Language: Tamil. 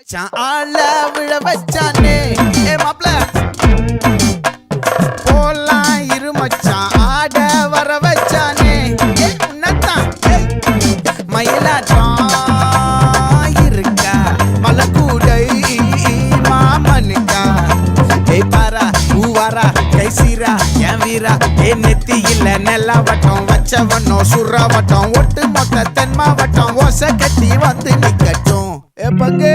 மச்சான் ஆள விழ வச்சானே ஏ மாப்ள போலாம் இரு மச்சான் ஆட வர வச்சானே ஏ உன்னத்தான் மயிலாட்டம் இருக்கா மலக்கூடை மாமனுக்கா ஏய் பாரா பூவாரா கைசீரா என் வீரா ஏ நெத்தி இல்ல நெல்லா வட்டம் வச்சவனோ சுறா வட்டம் ஒட்டு மொத்த தென் மாவட்டம் ஓசை கட்டி வந்து நிக்கட்டும் ஏ பங்கே